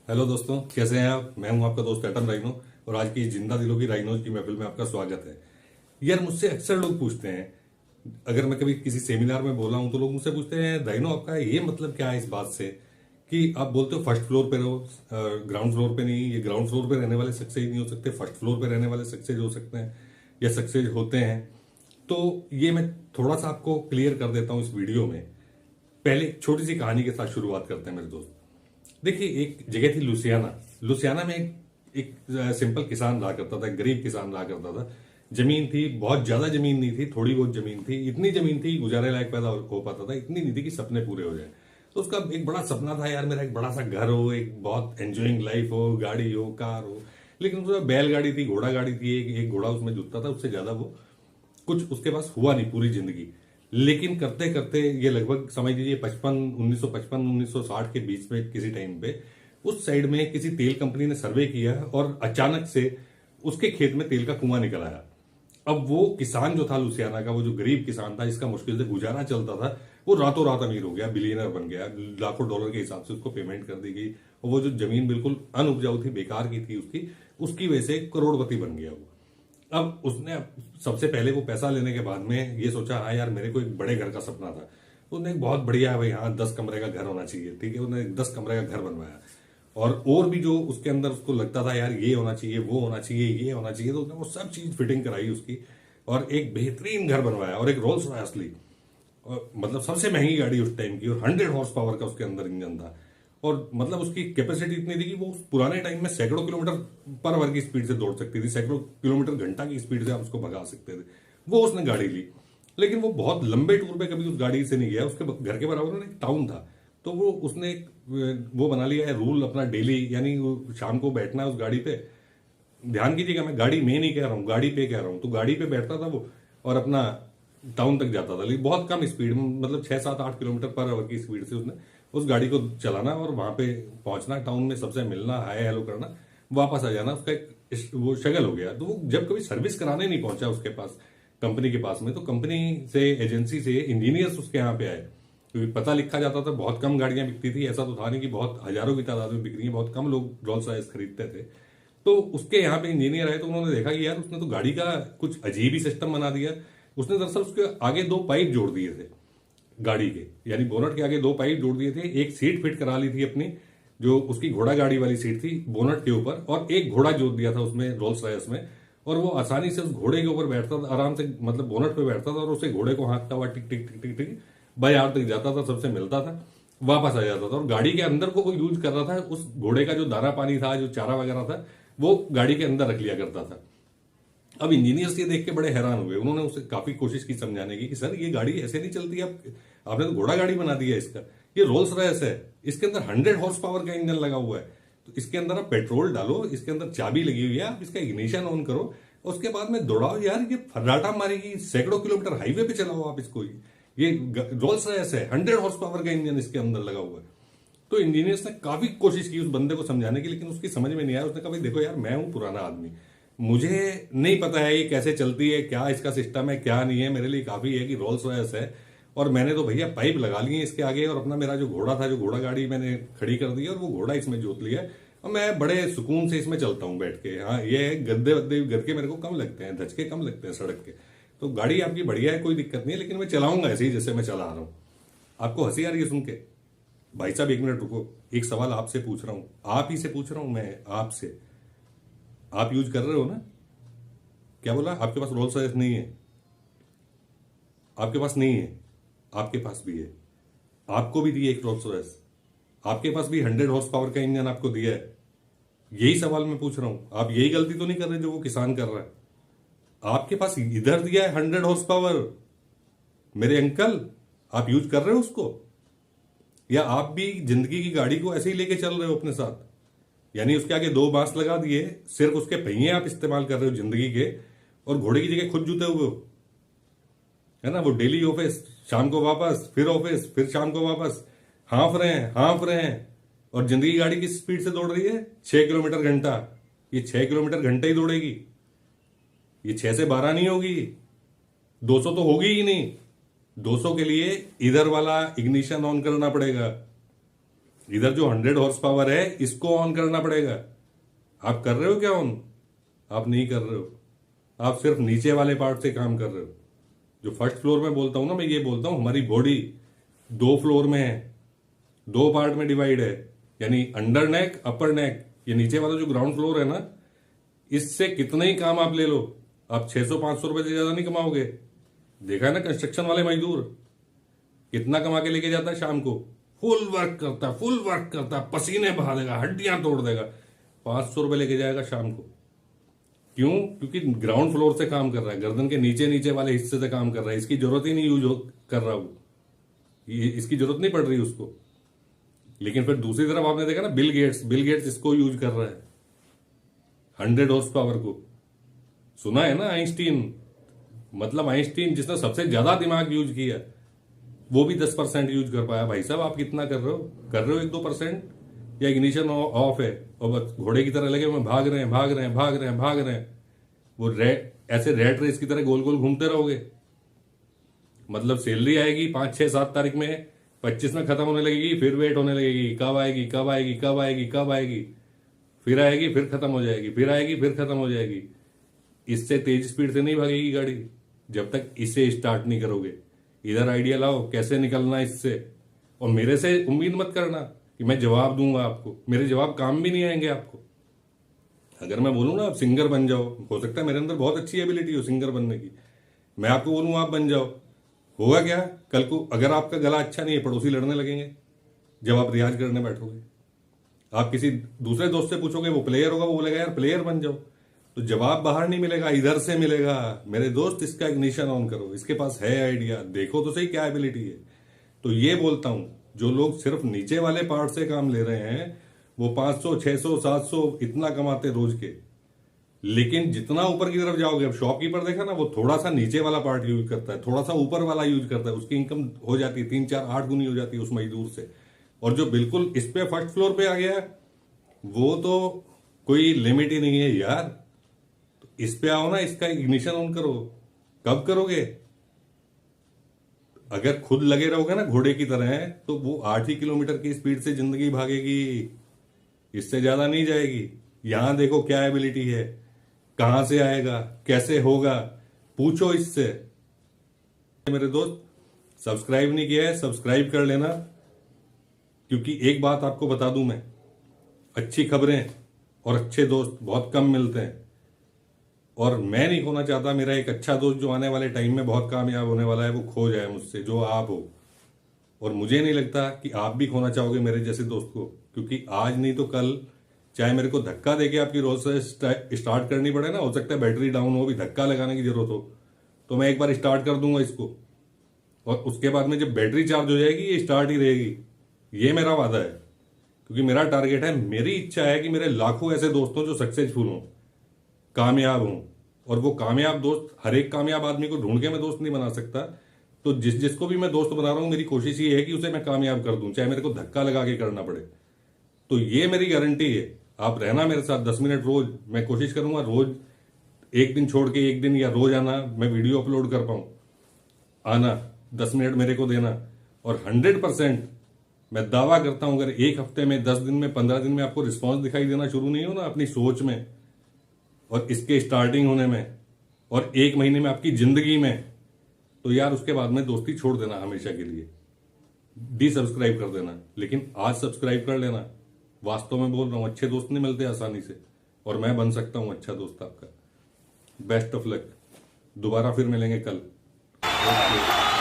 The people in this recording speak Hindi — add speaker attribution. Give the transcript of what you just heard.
Speaker 1: हेलो दोस्तों, कैसे हैं आप। मैं हूं आपका दोस्त एटम राइनो और आज की जिंदा दिलों की राइनोज की महफिल में आपका स्वागत है। यार, मुझसे अक्सर लोग पूछते हैं, अगर मैं कभी किसी सेमिनार में बोला हूं तो लोग मुझसे पूछते हैं, राइनो आपका ये मतलब क्या है इस बात से कि आप बोलते हो फर्स्ट फ्लोर पे रहो, ग्राउंड फ्लोर पे नहीं। ये ग्राउंड फ्लोर पे रहने वाले सक्सेस नहीं हो सकते, फर्स्ट फ्लोर पे रहने वाले सक्सेस हो सकते हैं या सक्सेस होते हैं। तो ये मैं थोड़ा सा आपको क्लियर कर देता हूं इस वीडियो में। पहले एक छोटी सी कहानी के साथ शुरुआत करते हैं मेरे दोस्त। देखिए, एक जगह थी लुसियाना। लुसियाना में एक सिंपल किसान रहा करता था, एक गरीब किसान रहा करता था। जमीन थी, बहुत ज्यादा जमीन नहीं थी, थोड़ी बहुत जमीन थी। इतनी जमीन थी गुजारे लायक पैदा हो पाता था, इतनी नहीं थी कि सपने पूरे हो जाए। तो उसका एक बड़ा सपना था, यार मेरा एक बड़ा सा घर हो, एक बहुत एंजॉइंग लाइफ हो, गाड़ी हो, कार हो। लेकिन उसमें बैलगाड़ी थी, घोड़ा गाड़ी थी, एक घोड़ा उसमें जुटता था, उससे ज्यादा वो कुछ उसके पास हुआ नहीं पूरी जिंदगी। लेकिन करते करते ये लगभग समझ लीजिए 1960 के बीच में किसी टाइम पे उस साइड में किसी तेल कंपनी ने सर्वे किया और अचानक से उसके खेत में तेल का कुआं निकल आया। अब वो किसान जो था लुसियाना का, वो जो गरीब किसान था जिसका मुश्किल से गुजारा चलता था, वो रातों रात अमीर हो गया, बिलियनर बन गया। लाखों डॉलर के हिसाब से उसको पेमेंट कर दी गई और वो जो जमीन बिल्कुल अनउपजाऊ थी, बेकार की थी, उसकी उसकी वजह से करोड़पति बन गया वो। अब उसने सबसे पहले वो पैसा लेने के बाद में ये सोचा, हाँ यार मेरे को एक बड़े घर का सपना था। उसने एक बहुत बढ़िया, भाई हाँ 10 कमरे का घर होना चाहिए, ठीक है। उसने 10 कमरे का घर बनवाया और भी जो उसके अंदर उसको लगता था यार ये होना चाहिए, वो होना चाहिए, ये होना चाहिए, तो उसने वो सब चीज फिटिंग कराई उसकी और एक बेहतरीन घर बनवाया और एक रोल्स रॉयस ली। और मतलब सबसे महंगी गाड़ी उस टाइम की, और 100 हॉर्स पावर का उसके अंदर इंजन था। और मतलब उसकी कैपेसिटी इतनी थी कि वो उस पुराने टाइम में सैकड़ों किलोमीटर पर आवर की स्पीड से दौड़ सकती थी, सैकड़ों किलोमीटर घंटा की स्पीड से आप उसको भगा सकते थे। वो उसने गाड़ी ली। लेकिन वो बहुत लंबे टूर पे कभी उस गाड़ी से नहीं गया। उसके घर के बराबर में एक टाउन था, तो वो उसने एक वो बना लिया है रूल अपना डेली, यानी वो शाम को बैठना है उस गाड़ी पे। ध्यान कीजिएगा, मैं गाड़ी में नहीं कह रहा हूँ, गाड़ी पे कह रहा हूँ। तो गाड़ी पे बैठता था वो और अपना टाउन तक जाता था, लेकिन बहुत कम स्पीड में, मतलब 6 7 8 किलोमीटर पर आवर की स्पीड से उसने उस गाड़ी को चलाना और वहां पे पहुंचना, टाउन में सबसे मिलना, हाय हेलो करना, वापस आ जाना। उसका एक वो शगल हो गया। तो वो जब कभी सर्विस कराने नहीं पहुंचा उसके पास, कंपनी के पास में, तो कंपनी से, एजेंसी से इंजीनियर्स उसके यहाँ पे आए, क्योंकि पता लिखा जाता था। बहुत कम गाड़ियां बिकती थी, ऐसा तो था नहीं कि बहुत हजारों की तादाद में बिक रही है, बहुत कम लोग रोल्स रॉयस खरीदते थे। तो उसके यहाँ पे इंजीनियर आए तो उन्होंने देखा कि यार उसने तो गाड़ी का कुछ अजीब ही सिस्टम बना दिया। उसने दरअसल उसके आगे दो पाइप जोड़ दिए थे गाड़ी के, यानी बोनट के आगे दो पाइप जोड़ दिए थे। एक सीट फिट करा ली थी अपनी, जो उसकी घोड़ा गाड़ी वाली सीट थी, बोनट के ऊपर, और एक घोड़ा जोड़ दिया था उसमें, रोल्स रॉयस में। और वो आसानी से उस घोड़े के ऊपर बैठता था, आराम से, मतलब बोनट पे बैठता था और उसे घोड़े को हाँकता हुआ टिक टिक टिक टिक टिक बाजार तक जाता था, सबसे मिलता था, वापस आ जाता था। और गाड़ी के अंदर को वो यूज कर रहा था, उस घोड़े का जो दाना पानी था, जो चारा वगैरह था, वो गाड़ी के अंदर रख लिया करता था। अब इंजीनियर्स ये देख के बड़े हैरान हुए। उन्होंने उसे काफी कोशिश की समझाने की कि सर ये गाड़ी ऐसे नहीं चलती, आपने तो घोड़ा गाड़ी बना दिया इसका। ये रोल्स रॉयस है, इसके अंदर 100 हॉर्स पावर का इंजन लगा हुआ है। तो इसके अंदर आप पेट्रोल डालो, इसके अंदर चाबी लगी हुई है, आप इसका इग्निशन ऑन करो, उसके बाद में दौड़ाओ यार, ये फर्राटा मारेगी, सैकड़ों किलोमीटर हाईवे पे चलाओ आप इसको। ये रोल्स रॉयस है, 100 हॉर्स पावर का इंजन इसके अंदर लगा हुआ है। तो इंजीनियर्स ने काफी कोशिश की उस बंदे को समझाने की, लेकिन उसकी समझ में नहीं आया। उसने कहा भाई देखो यार, मैं हूं पुराना आदमी, मुझे नहीं पता है ये कैसे चलती है, क्या इसका सिस्टम है, क्या नहीं है। मेरे लिए काफी है कि रोल्स रॉयस है और मैंने तो भैया पाइप लगा लिए इसके आगे, और अपना मेरा जो घोड़ा था, जो घोड़ा गाड़ी मैंने खड़ी कर दी है और वो घोड़ा इसमें जोत लिया है और मैं बड़े सुकून से इसमें चलता हूँ बैठ के। हाँ, ये गद्दे वद्दे घर के मेरे को कम लगते हैं, धचके कम लगते हैं सड़क के। तो गाड़ी आपकी बढ़िया है, कोई दिक्कत नहीं है, लेकिन मैं चलाऊंगा ऐसे ही जैसे मैं चला रहा हूँ। आपको हंसी आ रही है सुन के? भाई साहब, 1 मिनट रुको, एक सवाल आपसे पूछ रहा हूं, आप ही से पूछ रहा हूं मैं आपसे। आप यूज कर रहे हो ना? क्या बोला? आपके पास रोल्स रॉयस नहीं है? आपके पास नहीं है? आपके पास भी है। आपको भी दी है एक रोल्स रॉयस, आपके पास भी 100 हॉर्स पावर का इंजन आपको दिया है। यही सवाल मैं पूछ रहा हूं, आप यही गलती तो नहीं कर रहे जो वो किसान कर रहा है? आपके पास इधर दिया है 100 हॉर्स पावर, मेरे अंकल, आप यूज कर रहे हो उसको? या आप भी जिंदगी की गाड़ी को ऐसे ही लेके चल रहे हो अपने साथ? यानी उसके आगे दो बांस लगा दिए, सिर्फ उसके पहिए आप इस्तेमाल कर रहे हो जिंदगी के, और घोड़े की जगह खुद जुते हुए हो, है ना। वो डेली ऑफिस, शाम को वापस, फिर ऑफिस, फिर शाम को वापस, हाँफ रहे हैं। और जिंदगी गाड़ी किस स्पीड से दौड़ रही है? 6 किलोमीटर घंटा। ये 6 किलोमीटर घंटे ही दौड़ेगी, ये 6 से 12 नहीं होगी, 200 तो होगी ही नहीं। 200 के लिए इधर वाला इग्निशन ऑन करना पड़ेगा, इधर जो 100 हॉर्स पावर है इसको ऑन करना पड़ेगा। आप कर रहे हो क्या ऑन? आप नहीं कर रहे हो, आप सिर्फ नीचे वाले पार्ट से काम कर रहे हो। जो फर्स्ट फ्लोर में बोलता हूं ना, मैं ये बोलता हूं हमारी बॉडी 2 फ्लोर में है, 2 पार्ट में डिवाइड है, यानी अंडर नेक अपर नेक। ये नीचे वाला जो ग्राउंड फ्लोर है ना, इससे कितना ही काम आप ले लो, आप 600-500 रुपए से ज्यादा नहीं कमाओगे। देखा है ना कंस्ट्रक्शन वाले मजदूर कितना कमा के लेके जाता है शाम को, फुल वर्क करता है, पसीने बहा देगा, हड्डियां तोड़ देगा, 500 रुपए लेके जाएगा शाम को। क्यों? क्योंकि ग्राउंड फ्लोर से काम कर रहा है, गर्दन के नीचे नीचे वाले हिस्से से काम कर रहा है, इसकी जरूरत ही नहीं कर रहा वो, इसकी जरूरत नहीं पड़ रही उसको। लेकिन फिर दूसरी तरफ आपने देखा ना, बिल गेट्स इसको यूज कर रहा है, 100 हॉर्स पावर को। सुना है ना आइंस्टीन, मतलब आइंस्टीन जिसने सबसे ज्यादा दिमाग यूज किया, वो भी 10% यूज कर पाया। भाई साहब आप कितना कर रहे हो 1-2%? या इग्निशन ऑफ है और बस घोड़े की तरह लगे हुए भाग रहे हैं, वो ऐसे रेट रेस की तरह गोल गोल घूमते रहोगे। मतलब सैलरी आएगी 5, 6, 7 तारीख में, 25 में खत्म होने लगेगी, फिर वेट होने लगेगी, कब आएगी, फिर आएगी, फिर खत्म हो जाएगी, फिर आएगी, फिर खत्म हो जाएगी। इससे तेज स्पीड से नहीं भागेगी गाड़ी जब तक इसे स्टार्ट नहीं करोगे। इधर आइडिया लाओ कैसे निकलना इससे, और मेरे से उम्मीद मत करना कि मैं जवाब दूंगा आपको, मेरे जवाब काम भी नहीं आएंगे आपको। अगर मैं बोलूं ना आप सिंगर बन जाओ, हो सकता है मेरे अंदर बहुत अच्छी एबिलिटी हो सिंगर बनने की, मैं आपको बोलूं आप बन जाओ, होगा क्या? कल को अगर आपका गला अच्छा नहीं है, पड़ोसी लड़ने लगेंगे जब आप रियाज करने बैठोगे। आप किसी दूसरे दोस्त से पूछोगे, वो प्लेयर होगा, वो बोलेगा यार प्लेयर बन जाओ, तो जवाब बाहर नहीं मिलेगा, इधर से मिलेगा। मेरे दोस्त इसका इग्निशन ऑन करो, इसके पास है आइडिया, देखो तो सही क्या एबिलिटी है। तो ये बोलता हूं, जो लोग सिर्फ नीचे वाले पार्ट से काम ले रहे हैं वो 500, 600, 700 इतना कमाते रोज के। लेकिन जितना ऊपर की तरफ जाओगे, अब शॉपकीपर देखा ना, वो थोड़ा सा नीचे वाला पार्ट यूज करता है, थोड़ा सा ऊपर वाला यूज करता है, उसकी इनकम हो जाती है 3, 4, 8 गुनी हो जाती है उस मजदूर से। और जो बिल्कुल इस पे फर्स्ट फ्लोर पे आ गया है, वो तो कोई लिमिट ही नहीं है यार। तो इस पे आओ ना, इसका इग्निशन ऑन करो। कब करोगे? अगर खुद लगे रहोगे ना घोड़े की तरह, तो वो 8 ही किलोमीटर की स्पीड से जिंदगी भागेगी, इससे ज्यादा नहीं जाएगी। यहां देखो क्या एबिलिटी है, कहां से आएगा, कैसे होगा, पूछो इससे। मेरे दोस्त सब्सक्राइब नहीं किया है, सब्सक्राइब कर लेना, क्योंकि एक बात आपको बता दूं मैं, अच्छी खबरें और अच्छे दोस्त बहुत कम मिलते हैं, और मैं नहीं खोना चाहता मेरा एक अच्छा दोस्त जो आने वाले टाइम में बहुत कामयाब होने वाला है, वो खो जाए मुझसे, जो आप हो। और मुझे नहीं लगता कि आप भी खोना चाहोगे मेरे जैसे दोस्त को, क्योंकि आज नहीं तो कल, चाहे मेरे को धक्का देके आपकी रोज से स्टार्ट करनी पड़े ना, हो सकता है बैटरी डाउन हो, भी धक्का लगाने की जरूरत हो, तो मैं एक बार स्टार्ट कर दूंगा इसको, और उसके बाद में जब बैटरी चार्ज हो जाएगी ये स्टार्ट ही रहेगी। ये मेरा वादा है, क्योंकि मेरा टारगेट है, मेरी इच्छा है कि मेरे लाखों ऐसे दोस्त हों जो सक्सेसफुल हों, कामयाब हों। और वो कामयाब दोस्त, हर एक कामयाब आदमी को ढूंढ के मैं दोस्त नहीं बना सकता, तो जिसको भी मैं दोस्त बना रहा हूं, मेरी कोशिश ये है कि उसे मैं कामयाब कर दूं, चाहे मेरे को धक्का लगा के करना पड़े। तो ये मेरी गारंटी है, आप रहना मेरे साथ 10 मिनट रोज। मैं कोशिश करूंगा रोज, एक दिन छोड़ के एक दिन, या रोज आना, मैं वीडियो अपलोड कर पाऊं, आना 10 मिनट मेरे को देना। और 100% मैं दावा करता हूं, अगर एक हफ्ते में, 10 दिन में, 15 दिन में आपको रिस्पॉन्स दिखाई देना शुरू नहीं हो ना अपनी सोच में, और इसके स्टार्टिंग होने में, और 1 महीने में आपकी जिंदगी में, तो यार उसके बाद में दोस्ती छोड़ देना हमेशा के लिए, डिसब्सक्राइब कर देना। लेकिन आज सब्सक्राइब कर लेना, वास्तव में बोल रहा हूं, अच्छे दोस्त नहीं मिलते आसानी से, और मैं बन सकता हूं अच्छा दोस्त आपका। बेस्ट ऑफ लक, दोबारा फिर मिलेंगे कल। ओके।